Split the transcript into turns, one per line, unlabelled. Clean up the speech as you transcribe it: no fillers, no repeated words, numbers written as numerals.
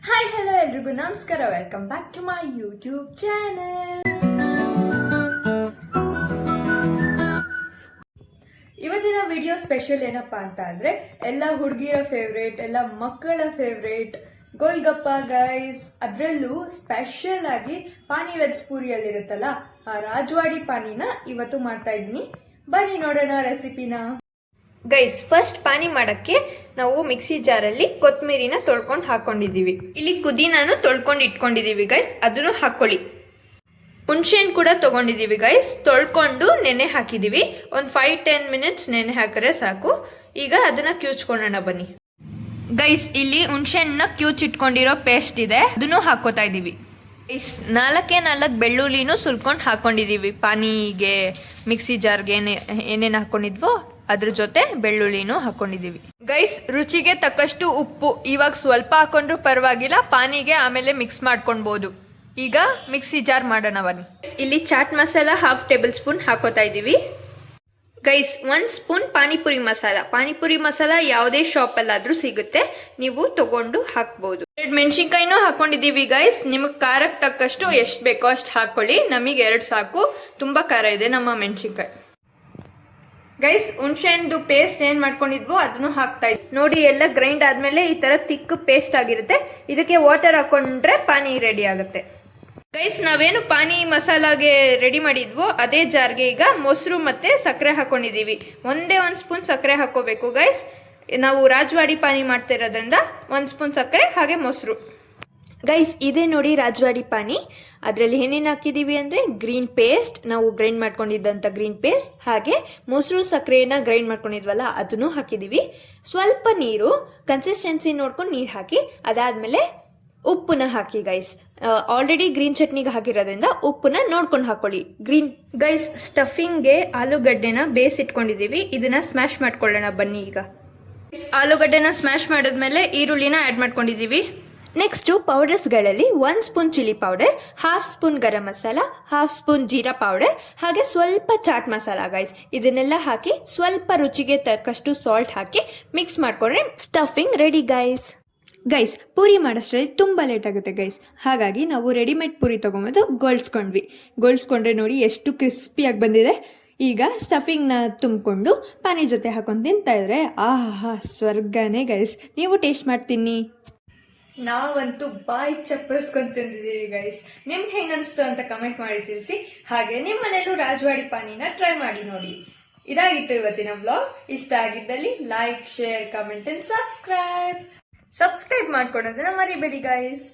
Hi hello ಎಲ್ರಿಗೂ ನಮಸ್ಕಾರ. Welcome back to my YouTube channel. ಇವತ್ತಿನ ವಿಡಿಯೋ ಸ್ಪೆಷಲ್ ಏನಪ್ಪಾ ಅಂತ ಅಂದ್ರೆ ಎಲ್ಲ ಹುಡುಗಿರ ಫೇವ್ರೇಟ್, ಎಲ್ಲ ಮಕ್ಕಳ ಫೇವ್ರೇಟ್ ಗೋಲ್ಗಪ್ಪ ಗೈಸ್. ಅದ್ರಲ್ಲೂ ಸ್ಪೆಷಲ್ ಆಗಿ ಪಾನಿ ವೆಜ್ ಪೂರಿಯಲ್ಲಿರುತ್ತಲ್ಲ ಆ ರಾಜವಾಡಿ ಪಾನಿನ ಇವತ್ತು ಮಾಡ್ತಾ ಇದೀನಿ. ಬನ್ನಿ ನೋಡೋಣ ರೆಸಿಪಿನ. ಗೈಸ್, ಫಸ್ಟ್ ಪಾನಿ ಮಾಡಕ್ಕೆ ನಾವು ಮಿಕ್ಸಿ ಜಾರಲ್ಲಿ ಕೊತ್ತಂಬರಿನ ತೊಳ್ಕೊಂಡು ಹಾಕೊಂಡಿದೀವಿ. ಇಲ್ಲಿ ಕುದಿನಾನು ತೊಳ್ಕೊಂಡು ಇಟ್ಕೊಂಡಿದೀವಿ ಗೈಸ್, ಅದನ್ನು ಹಾಕೊಳ್ಳಿ. ಹುಣಸೆಹಣ್ಣು ಕೂಡ ತಗೊಂಡಿದೀವಿ ಗೈಸ್, ತೊಳ್ಕೊಂಡು ನೆನೆ ಹಾಕಿದೀವಿ. ಒಂದು 5-10 ಮಿನಿಟ್ಸ್ ನೆನೆ ಹಾಕಿದ್ರೆ ಸಾಕು. ಈಗ ಅದನ್ನ ಕ್ಯೂಚ್ಕೊಳ್ಳೋಣ ಬನ್ನಿ ಗೈಸ್. ಇಲ್ಲಿ ಹುಣಸೆಹಣ್ಣನ್ನ ಕ್ಯೂಚಿಟ್ಕೊಂಡಿರೋ ಪೇಸ್ಟ್ ಇದೆ, ಅದನ್ನು ಹಾಕೋತಾ ಇದೀವಿ. ಗೈಸ್, 4 ಬೆಳ್ಳುಳ್ಳಿನೂ ಸುಲ್ಕೊಂಡು ಹಾಕೊಂಡಿದೀವಿ. ಪಾನಿಗೆ ಮಿಕ್ಸಿ ಜಾರ್ಗೆ ಏನೇನು ಹಾಕೊಂಡಿದ್ವೋ ಅದ್ರ ಜೊತೆ ಬೆಳ್ಳುಳ್ಳಿನೂ ಹಾಕೊಂಡಿದೀವಿ. ಗೈಸ್, ರುಚಿಗೆ ತಕ್ಕಷ್ಟು ಉಪ್ಪು ಇವಾಗ ಸ್ವಲ್ಪ ಹಾಕೊಂಡ್ರು ಪರವಾಗಿಲ್ಲ, ಪಾನಿಗೆ ಆಮೇಲೆ ಮಿಕ್ಸ್ ಮಾಡ್ಕೊಳ್ಬಹುದು. ಈಗ ಮಿಕ್ಸಿ ಜಾರ್ ಮಾಡೋಣ ಬನ್ನಿ. ಇಲ್ಲಿ ಚಾಟ್ ಮಸಾಲ 1/2 ಟೇಬಲ್ ಸ್ಪೂನ್ ಹಾಕೋತಾ ಇದೀವಿ. Guys, 1 spoon panipuri masala. ಪಾನಿಪುರಿ ಮಸಾಲ ಯಾವುದೇ ಶಾಪ್ ಅಲ್ಲಾದ್ರೂ ಸಿಗುತ್ತೆ, ನೀವು ತಗೊಂಡು ಹಾಕ್ಬಹುದು. 2 ಮೆಣಸಿನ್ಕಾಯಿನೂ ಹಾಕೊಂಡಿದೀವಿ ಗೈಸ್. ನಿಮಗೆ ಖಾರಕ್ಕೆ ತಕ್ಕಷ್ಟು ಎಷ್ಟು ಬೇಕೋ ಅಷ್ಟು ಹಾಕೊಳ್ಳಿ. ನಮಗೆ 2 ಸಾಕು, ತುಂಬಾ ಖಾರ ಇದೆ ನಮ್ಮ ಮೆಣಸಿನ್ಕಾಯಿ. ಗೈಸ್, ಹುಣಸೆಹಣ್ಣು ಪೇಸ್ಟ್ ಏನ್ ಮಾಡ್ಕೊಂಡಿದ್ವೋ ಅದನ್ನು ಹಾಕ್ತಾ ಇದ್ವಿ. ನೋಡಿ, ಎಲ್ಲ ಗ್ರೈಂಡ್ ಆದ್ಮೇಲೆ ಈ ತರ ತಿಕ್ ಪೇಸ್ಟ್ ಆಗಿರುತ್ತೆ. ಇದಕ್ಕೆ ವಾಟರ್ ಹಾಕೊಂಡ್ರೆ ಪಾನಿ ರೆಡಿ ಆಗುತ್ತೆ. ಗೈಸ್, ನಾವೇನು ಪಾನಿ ಮಸಾಲಾಗೆ ರೆಡಿ ಮಾಡಿದ್ವೋ ಅದೇ ಜಾರ್ಗೆ ಈಗ ಮೊಸರು ಮತ್ತೆ ಸಕ್ಕರೆ ಹಾಕೊಂಡಿದೀವಿ. 1 ಸ್ಪೂನ್ ಸಕ್ಕರೆ ಹಾಕೋಬೇಕು ಗೈಸ್. ನಾವು ರಾಜವಾಡಿ ಪಾನಿ ಮಾಡ್ತಾ ಇರೋದ್ರಿಂದ 1 ಸ್ಪೂನ್ ಸಕ್ಕರೆ ಹಾಗೆ ಮೊಸರು. ಗೈಸ್, ಇದೇ ನೋಡಿ ರಾಜವಾಡಿ ಪಾನಿ. ಅದರಲ್ಲಿ ಏನೇನು ಹಾಕಿದೀವಿ ಅಂದರೆ ಗ್ರೀನ್ ಪೇಸ್ಟ್, ನಾವು ಗ್ರೈಂಡ್ ಮಾಡ್ಕೊಂಡಿದ್ದಂಥ ಗ್ರೀನ್ ಪೇಸ್ಟ್, ಹಾಗೆ ಮೊಸರು ಸಕ್ಕರೆನ ಗ್ರೈಂಡ್ ಮಾಡ್ಕೊಂಡಿದ್ವಲ್ಲ ಅದನ್ನು ಹಾಕಿದ್ದೀವಿ. ಸ್ವಲ್ಪ ನೀರು, ಕನ್ಸಿಸ್ಟೆನ್ಸಿ ನೋಡ್ಕೊಂಡು ನೀರು ಹಾಕಿ, ಅದಾದಮೇಲೆ ಉಪ್ಪನ್ನ ಹಾಕಿ ಗೈಸ್. ಆಲ್ರೆಡಿ ಗ್ರೀನ್ ಚಟ್ನಿಗೆ ಹಾಕಿರೋದ್ರಿಂದ ಉಪ್ಪನ್ನ ನೋಡ್ಕೊಂಡು ಹಾಕೊಳ್ಳಿ. ಗೈಸ್, ಸ್ಟಫಿಂಗ್ಗೆ ಆಲೂಗಡ್ಡೆನ ಬೇಯಿಸಿಟ್ಕೊಂಡಿದ್ದೀವಿ. ಇದನ್ನ ಸ್ಮ್ಯಾಶ್ ಮಾಡ್ಕೊಳ್ಳೋಣ ಬನ್ನಿ. ಈಗ ಆಲೂಗಡ್ಡೆನ ಸ್ಮ್ಯಾಶ್ ಮಾಡಿದ್ಮೇಲೆ ಈರುಳ್ಳಿನ ಆ್ಯಡ್ ಮಾಡ್ಕೊಂಡಿದ್ದೀವಿ. ನೆಕ್ಸ್ಟು ಪೌಡರ್ಸ್ಗಳಲ್ಲಿ 1 spoon chilli powder, 1/2 spoon garam masala, 1/2 spoon jeera powder, ಹಾಗೆ ಸ್ವಲ್ಪ ಚಾಟ್ ಮಸಾಲ ಗೈಸ್. ಇದನ್ನೆಲ್ಲ ಹಾಕಿ ಸ್ವಲ್ಪ ರುಚಿಗೆ ತಕ್ಕಷ್ಟು ಸಾಲ್ಟ್ ಹಾಕಿ ಮಿಕ್ಸ್ ಮಾಡ್ಕೊಂಡ್ರೆ stuffing ready guys. Guys, puri ಮಾಡೋಷ್ಟರಲ್ಲಿ ತುಂಬ ಲೇಟ್ ಆಗುತ್ತೆ ಗೈಸ್. ಹಾಗಾಗಿ ನಾವು ರೆಡಿಮೇಡ್ ಪೂರಿ ತೊಗೊಂಬಂದು ಗೋಲ್ಸ್ಕೊಂಡ್ರೆ ನೋಡಿ ಎಷ್ಟು ಕ್ರಿಸ್ಪಿಯಾಗಿ ಬಂದಿದೆ. ಈಗ ಸ್ಟಫಿಂಗ್ನ ತುಂಬಿಕೊಂಡು ಪಾನಿ ಜೊತೆ ಹಾಕೊಂಡು ತಿಂತಾ ಇದ್ರೆ ಆಹಾ ಸ್ವರ್ಗನೇ ಗೈಸ್. ನೀವು ಟೇಸ್ಟ್ ಮಾಡ್ತೀನಿ. ನಾವಂತೂ ಬಾಯಿ ಚಪ್ಪರಿಸ್ಕೊಂಡು ತಿಂದಿದ್ದೀವಿ ಗೈಸ್. ನಿಮ್ಗೆ ಹೆಂಗ ಅನಿಸ್ತು ಅಂತ ಕಮೆಂಟ್ ಮಾಡಿ ತಿಳಿಸಿ. ಹಾಗೆ ನಿಮ್ಮ ಮನೇಲೂ ರಾಜವಾಡಿ ಪಾನಿನ ಟ್ರೈ ಮಾಡಿ ನೋಡಿ. ಇದಾಗಿತ್ತು ಇವತ್ತಿನ ವ್ಲಾಗ್. ಇಷ್ಟ ಆಗಿದ್ದಲ್ಲಿ like, share, comment and subscribe ಮಾಡ್ಕೊಳೋದನ್ನ ಮರಿಬೇಡಿ ಗೈಸ್.